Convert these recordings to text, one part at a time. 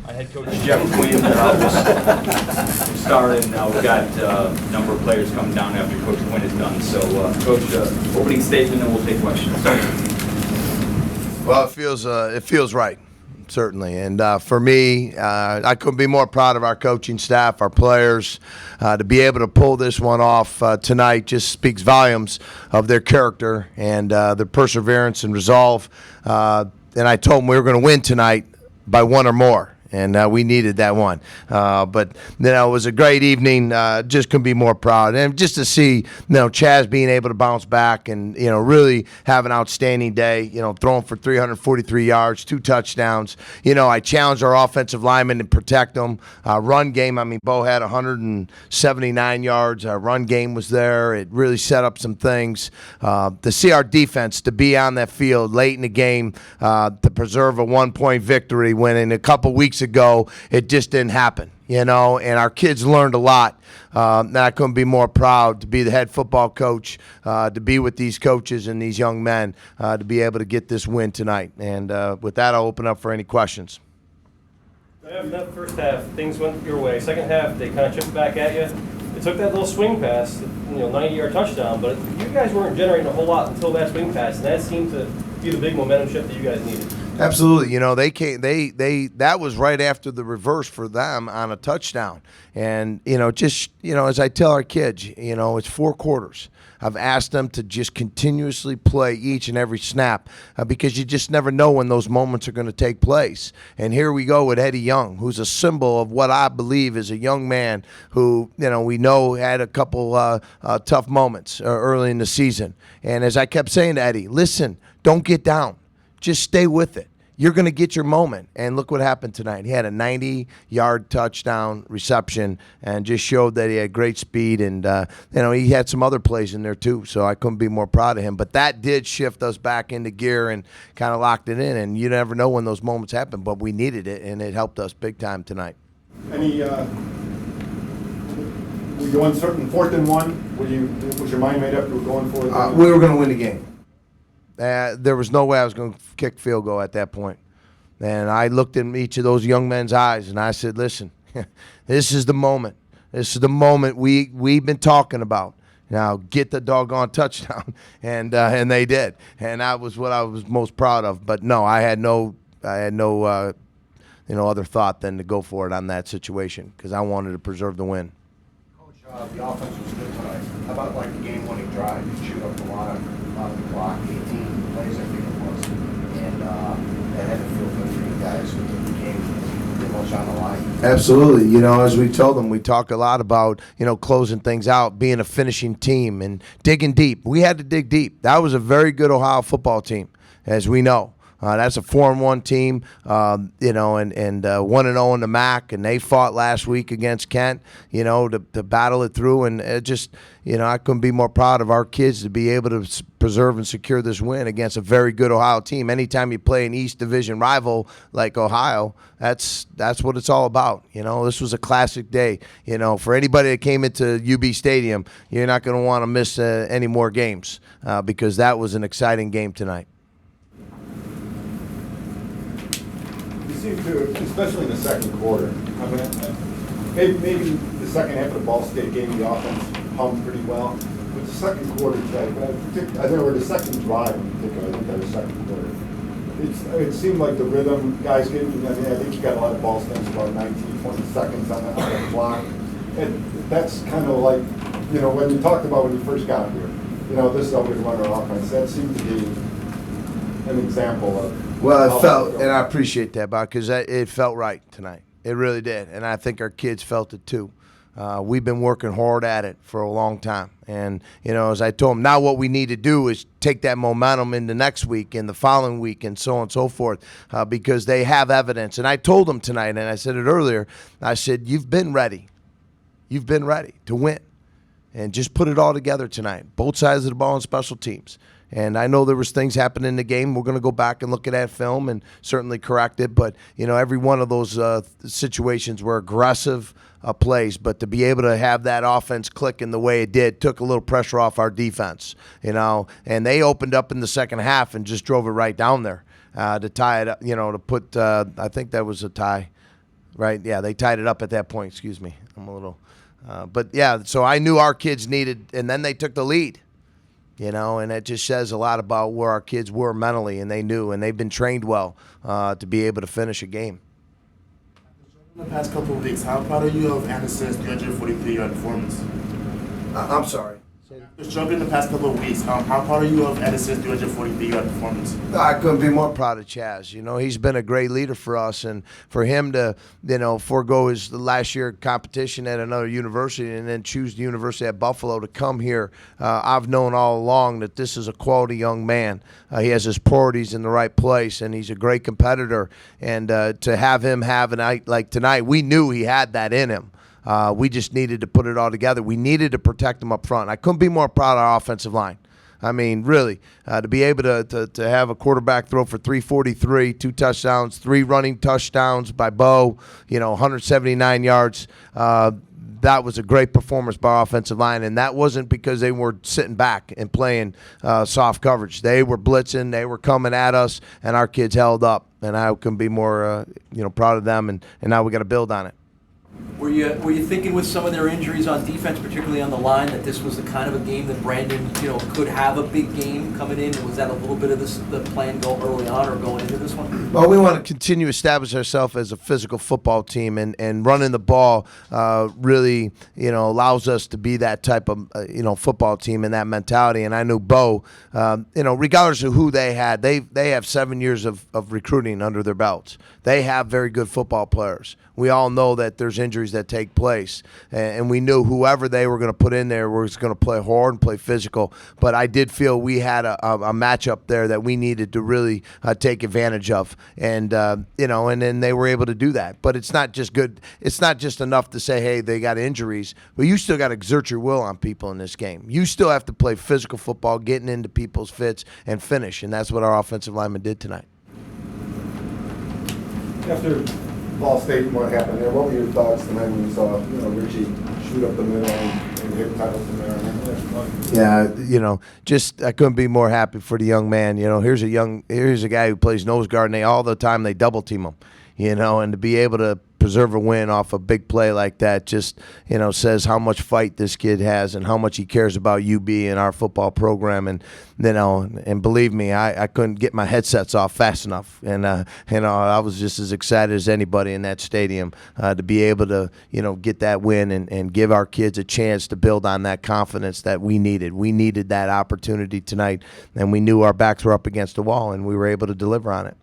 Head coach Jeff Quinn will start, and we've got a number of players coming down after Coach Quinn is done. So, Coach, opening statement, and we'll take questions. Well, it feels right, certainly. And for me, I couldn't be more proud of our coaching staff, our players. To be able to pull this one off tonight just speaks volumes of their character and their perseverance and resolve. And I told them we were going to win tonight by one or more. And we needed that one. But, it was a great evening. Just couldn't be more proud. And just to see, Chaz being able to bounce back and, really have an outstanding day, throwing for 343 yards, 2 touchdowns. I challenged our offensive linemen to protect them. Run game, Bo had 179 yards. Our run game was there. It really set up some things. To see our defense to be on that field late in the game to preserve a 1-point victory when in a couple weeks ago it just didn't happen, and our kids learned a lot. And I couldn't be more proud to be the head football coach, to be with these coaches and these young men, to be able to get this win tonight. And with that, I'll open up for any questions. After that first half, things went your way. Second half, they kind of chipped back at you. It took that little swing pass, 90-yard touchdown, but you guys weren't generating a whole lot until that swing pass, and that seemed to be the big momentum shift that you guys needed. Absolutely. That was right after the reverse for them on a touchdown. And, as I tell our kids, it's 4 quarters. I've asked them to just continuously play each and every snap because you just never know when those moments are going to take place. And here we go with Eddie Young, who's a symbol of what I believe is a young man who, we know had a couple tough moments early in the season. And as I kept saying to Eddie, listen, don't get down. Just stay with it. You're going to get your moment. And look what happened tonight. He had a 90-yard touchdown reception and just showed that he had great speed. And, he had some other plays in there too, so I couldn't be more proud of him. But that did shift us back into gear and kind of locked it in. And you never know when those moments happen, but we needed it, and it helped us big time tonight. Were you uncertain 4th and 1? Was your mind made up you were going for it? We were going to win the game. There was no way I was going to kick field goal at that point. And I looked in each of those young men's eyes, and I said, listen, this is the moment. This is the moment we've been talking about. Now, get the doggone touchdown. And they did. And that was what I was most proud of. But, no, I had no other thought than to go for it on that situation because I wanted to preserve the win. Coach, the offense was good tonight. How about the game-winning drive? You chewed up a lot of the clock, 18 plays, I think it was, and that had to feel good for you guys with the game pretty much on the line. Absolutely. As we told them, we talk a lot about, closing things out, being a finishing team and digging deep. We had to dig deep. That was a very good Ohio football team, as we know. That's a 4-1 team, and 1-0 in the MAC, and they fought last week against Kent, to battle it through. And it just, I couldn't be more proud of our kids to be able to preserve and secure this win against a very good Ohio team. Anytime you play an East Division rival like Ohio, that's what it's all about. This was a classic day. For anybody that came into UB Stadium, you're not going to want to miss any more games because that was an exciting game tonight. Seemed to, especially in the second quarter. Maybe the second half of the Ball State game, the offense hummed pretty well. But the second quarter, the second drive in particular, I think that was second quarter. It seemed like the rhytom, guys getting, I think you got a lot of ball stamps, about 19, 20 seconds on the clock. And that's kind of like, when you talked about when you first got here, this is how we run our offense. That seemed to be an example of. Well, it felt, and I appreciate that, Bob, because it felt right tonight. It really did, and I think our kids felt it too. We've been working hard at it for a long time, and as I told them, now what we need to do is take that momentum into next week and the following week and so on and so forth, because they have evidence. And I told them tonight, and I said it earlier, I said, you've been ready. You've been ready to win, and just put it all together tonight, both sides of the ball and special teams. And I know there was things happening in the game. We're going to go back and look at that film and certainly correct it. But, every one of those situations were aggressive plays. But to be able to have that offense click in the way it did took a little pressure off our defense, And they opened up in the second half and just drove it right down there to tie it up, to put I think that was a tie. right? Yeah, they tied it up at that point. Excuse me. I'm a little. But, yeah, so I knew our kids needed, and then they took the lead, and it just says a lot about where our kids were mentally, and they knew, and they've been trained well to be able to finish a game. In the past couple of weeks, how proud are you of Anderson's 343-yard performance? I'm sorry. Struggling in the past couple of weeks, how proud are you of Anderson's 343-yard performance? I couldn't be more proud of Chaz. He's been a great leader for us, and for him to, forego his last year competition at another university and then choose the University at Buffalo to come here, I've known all along that this is a quality young man. He has his priorities in the right place, and he's a great competitor. And to have him have a night like tonight, we knew he had that in him. We just needed to put it all together. We needed to protect him up front. I couldn't be more proud of our offensive line. I mean, really, to be able to have a quarterback throw for 343, 2 touchdowns, 3 running touchdowns by Bo, 179 yards. That was a great performance by our offensive line, and that wasn't because they were sitting back and playing soft coverage. They were blitzing, they were coming at us, and our kids held up. And I couldn't be more, proud of them. And now we got to build on it. Were you thinking with some of their injuries on defense, particularly on the line, that this was the kind of a game that Brandon, could have a big game coming in? Was that a little bit of the plan go early on or going into this one? Well, we want to continue to establish ourselves as a physical football team, and running the ball really, allows us to be that type of, football team and that mentality. And I knew Bo, regardless of who they had, they have 7 years of recruiting under their belts. They have very good football players. We all know that there's injuries that take place, and we knew whoever they were going to put in there was going to play hard and play physical. But I did feel we had a matchup there that we needed to really take advantage of, and and then they were able to do that. But it's not just good. It's not just enough to say, hey, they got injuries, but you still got to exert your will on people in this game. You still have to play physical football, getting into people's fits and finish, and that's what our offensive linemen did tonight. After Ball State and what happened there, what were your thoughts tonight when you saw, Richie shoot up the middle and hit titles in there? Yeah, just I couldn't be more happy for the young man. Here's a guy who plays nose guard, and all the time they double team him. And to be able to preserve a win off a big play like that just, says how much fight this kid has and how much he cares about UB and our football program. And, and believe me, I couldn't get my headsets off fast enough. And, I was just as excited as anybody in that stadium to be able to, get that win and give our kids a chance to build on that confidence that we needed. We needed that opportunity tonight, and we knew our backs were up against the wall, and we were able to deliver on it.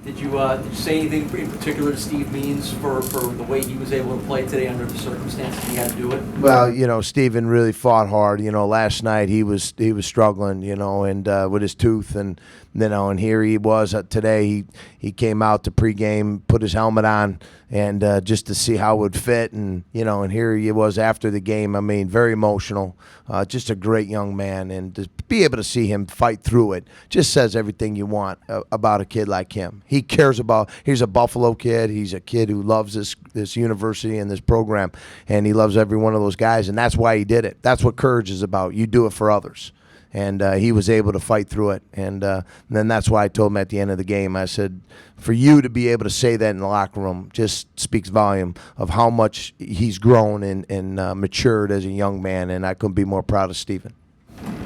Did you say anything in particular to Steve Means for the way he was able to play today under the circumstances he had to do it? Well, Steven really fought hard. Last night he was struggling, and with his tooth, and and here he was today. He came out to pregame, put his helmet on, and just to see how it would fit, and and here he was after the game. I mean, very emotional, just a great young man, and to be able to see him fight through it just says everything you want about a kid like him. He cares about. He's a Buffalo kid. He's a kid who loves this university and this program, and he loves every one of those guys, and that's why he did it. That's what courage is about. You do it for others. And he was able to fight through it. And then that's why I told him at the end of the game, I said, for you to be able to say that in the locker room just speaks volume of how much he's grown and matured as a young man. And I couldn't be more proud of Steven.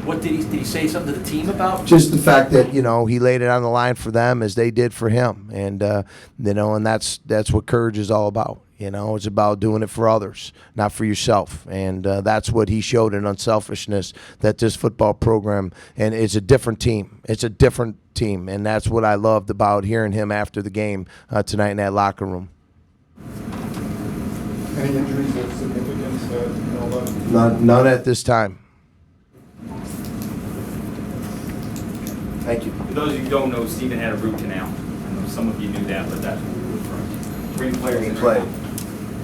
What did he say something to the team about? Just the fact that, he laid it on the line for them as they did for him. And, and that's what courage is all about. It's about doing it for others, not for yourself. And that's what he showed in unselfishness, that this football program, and it's a different team. It's a different team. And that's what I loved about hearing him after the game tonight in that locker room. Any injuries of significance that None at this time. Thank you. For those of you who don't know, Steven had a root canal. I know some of you knew that, but that's what we were referring to. Spring players.